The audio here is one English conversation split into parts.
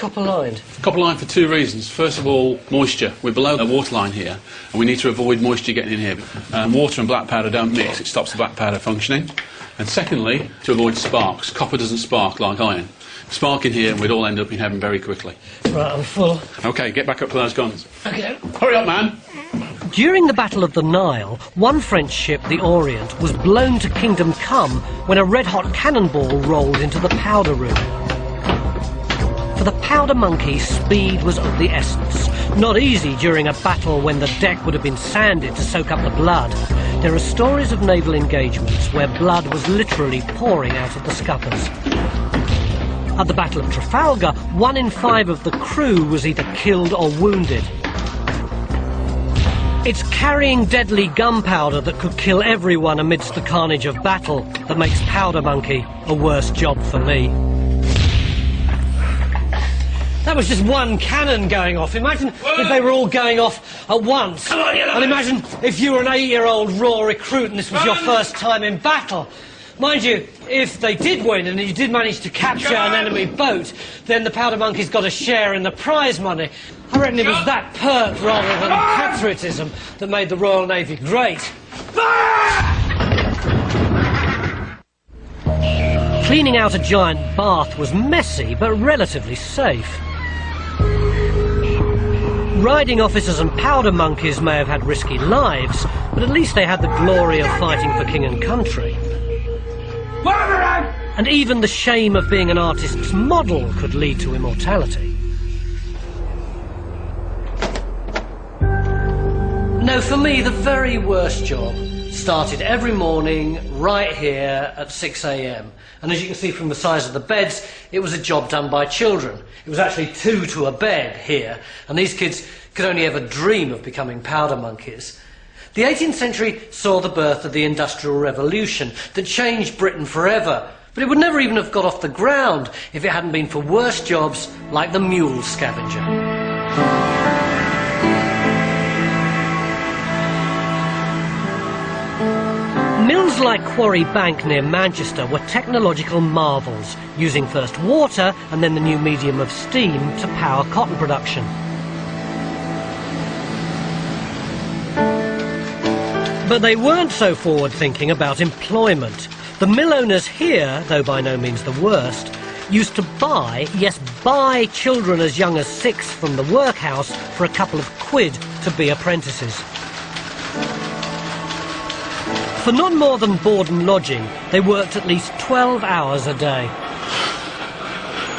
copper lined? Copper line for two reasons. First of all, moisture. We're below the waterline here, and we need to avoid moisture getting in here. Water and black powder don't mix, it stops the black powder functioning. And secondly, to avoid sparks. Copper doesn't spark like iron. Spark in here and we'd all end up in heaven very quickly. Right, I'm full. OK, get back up to those guns. OK. Hurry up, man! During the Battle of the Nile, one French ship, the Orient, was blown to Kingdom Come when a red-hot cannonball rolled into the powder room. For the powder monkey, speed was of the essence. Not easy during a battle when the deck would have been sanded to soak up the blood. There are stories of naval engagements where blood was literally pouring out of the scuppers. At the Battle of Trafalgar, 1 in 5 of the crew was either killed or wounded. It's carrying deadly gunpowder that could kill everyone amidst the carnage of battle that makes Powder Monkey a worse job for me. That was just one cannon going off. Imagine if they were all going off at once. Come on, and imagine if you were an 8-year-old raw recruit and this was your first time in battle. Mind you, if they did win and you did manage to capture an enemy boat, then the Powder Monkey's got a share in the prize money. I reckon it was that perk rather than patriotism that made the Royal Navy great. Cleaning out a giant bath was messy but relatively safe. Riding officers and powder monkeys may have had risky lives, but at least they had the glory of fighting for king and country. And even the shame of being an artist's model could lead to immortality. No, for me, the very worst job started every morning right here at 6 a.m. And as you can see from the size of the beds, it was a job done by children. It was actually 2 to a bed here, and these kids could only ever dream of becoming powder monkeys. The 18th century saw the birth of the Industrial Revolution that changed Britain forever, but it would never even have got off the ground if it hadn't been for worse jobs like the mule scavenger. Mills like Quarry Bank near Manchester were technological marvels, using first water and then the new medium of steam to power cotton production. But they weren't so forward-thinking about employment. The mill owners here, though by no means the worst, used to buy, yes, buy children as young as 6 from the workhouse for a couple of quid to be apprentices. For not more than board and lodging, they worked at least 12 hours a day.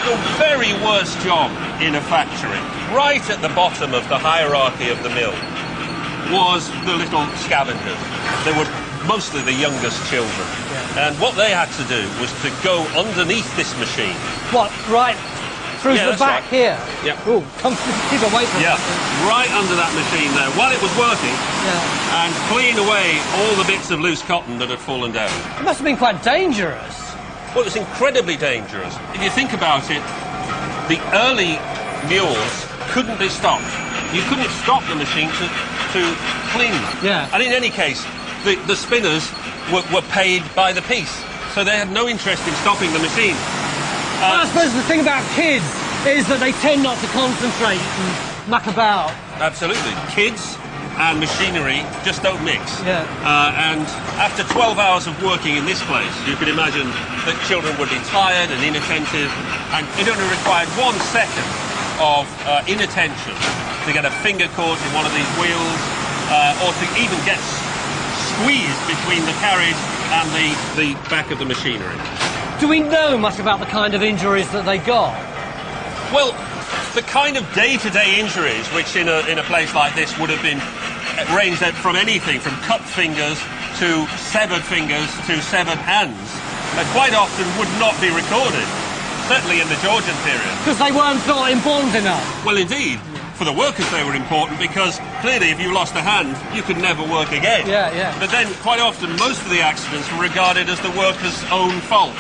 The very worst job in a factory, right at the bottom of the hierarchy of the mill, was the little scavengers. They were mostly the youngest children. Yeah. And what they had to do was to go underneath this machine. What, right through the back here? Yeah. Oh, keep away from it. Yeah, right under that machine there, while it was working, and clean away all the bits of loose cotton that had fallen down. It must have been quite dangerous. Well, it was incredibly dangerous. If you think about it, the early mules couldn't be stopped. You couldn't stop the machine to clean them. Yeah. And in any case, the spinners were paid by the piece, so they had no interest in stopping the machine. Well, I suppose the thing about kids is that they tend not to concentrate and muck about. Absolutely. Kids and machinery just don't mix. Yeah. And after 12 hours of working in this place, you could imagine that children would be tired and inattentive, and it only required 1 second of inattention to get a finger caught in one of these wheels, or to even get squeezed between the carriage and the back of the machinery. Do we know much about the kind of injuries that they got? Well, the kind of day-to-day injuries, which in a place like this would have been ranged from anything from cut fingers to severed hands, quite often would not be recorded, certainly in the Georgian period. Because they weren't thought important enough? Well, indeed. For the workers they were important, because clearly if you lost a hand, you could never work again. Yeah, yeah. But then, quite often, most of the accidents were regarded as the workers' own fault.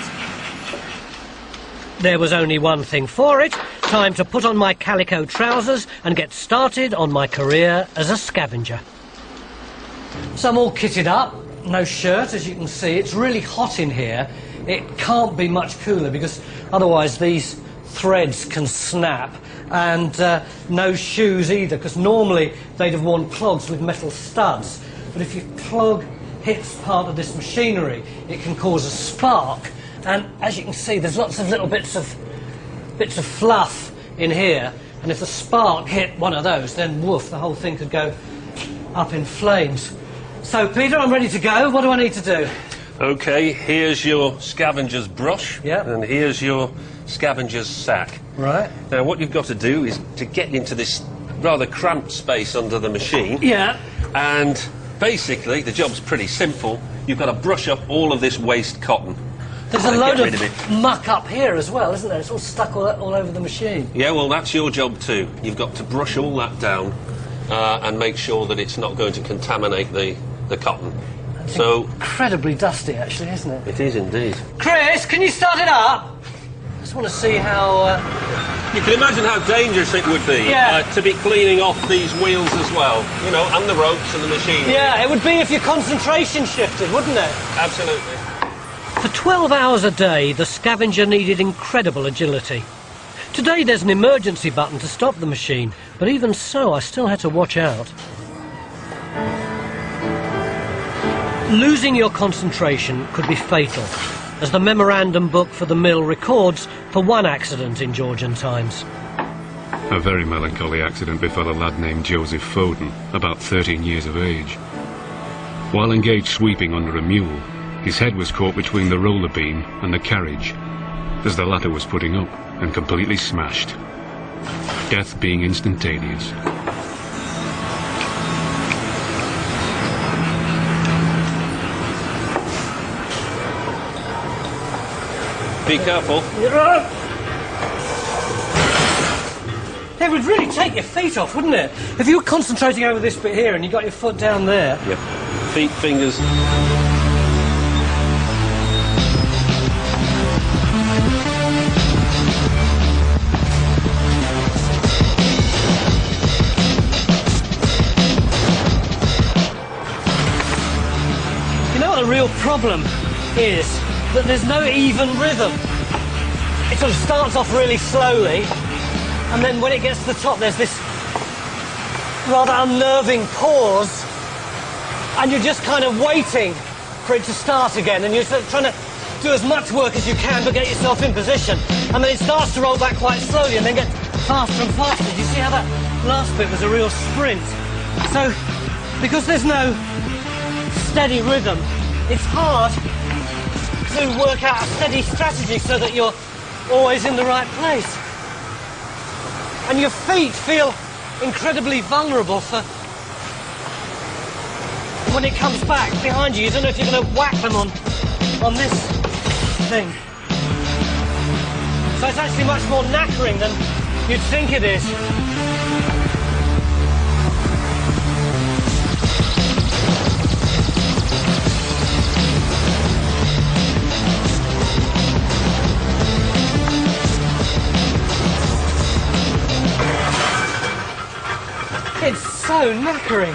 There was only one thing for it, time to put on my calico trousers and get started on my career as a scavenger. So I'm all kitted up, no shirt, as you can see. It's really hot in here. It can't be much cooler because otherwise these threads can snap, and no shoes either, because normally they'd have worn clogs with metal studs. But if your clog hits part of this machinery, it can cause a spark. And as you can see, there's lots of little bits of fluff in here. And if the spark hit one of those, then woof, the whole thing could go up in flames. So, Peter, I'm ready to go. What do I need to do? OK, here's your scavenger's brush. Yep. And here's your scavenger's sack. Right. Now, what you've got to do is to get into this rather cramped space under the machine. Yeah. And basically, the job's pretty simple. You've got to brush up all of this waste cotton. There's a load of muck up here as well, isn't there? It's all stuck all over the machine. Yeah, well, that's your job too. You've got to brush all that down and make sure that it's not going to contaminate the cotton. It's incredibly dusty, actually, isn't it? It is indeed. Chris, can you start it up? I just want to see how... You can imagine how dangerous it would be to be cleaning off these wheels as well, you know, and the ropes and the machine. Yeah, it would be if your concentration shifted, wouldn't it? Absolutely. For 12 hours a day, the scavenger needed incredible agility. Today there's an emergency button to stop the machine, but even so, I still had to watch out. Losing your concentration could be fatal, as the memorandum book for the mill records for one accident in Georgian times. A very melancholy accident befell a lad named Joseph Foden, about 13 years of age. While engaged sweeping under a mule, his head was caught between the roller beam and the carriage, as the latter was putting up, and completely smashed. Death being instantaneous. Be careful. It would really take your feet off, wouldn't it? If you were concentrating over this bit here and you got your foot down there. Yep. Feet, fingers. You know what the real problem is? That there's no even rhythm. It sort of starts off really slowly, and then when it gets to the top, there's this rather unnerving pause, and you're just kind of waiting for it to start again, and you're sort of trying to do as much work as you can to get yourself in position, and then it starts to roll back quite slowly, and then get faster and faster. Do you see how that last bit was a real sprint? So, because there's no steady rhythm, it's hard to work out a steady strategy so that you're always in the right place. And your feet feel incredibly vulnerable for when it comes back behind you. You don't know if you're going to whack them on this thing. So it's actually much more knackering than you'd think it is. It's so knackering.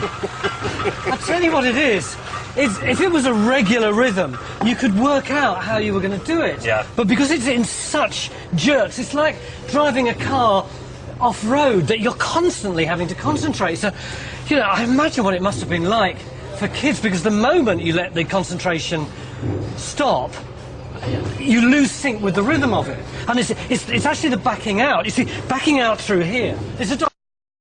I tell you what it is. If it was a regular rhythm, you could work out how you were going to do it. Yeah. But because it's in such jerks, it's like driving a car off-road that you're constantly having to concentrate. So, you know, I imagine what it must have been like for kids, because the moment you let the concentration stop, you lose sync with the rhythm of it. And it's actually the backing out. You see, backing out through here. It's a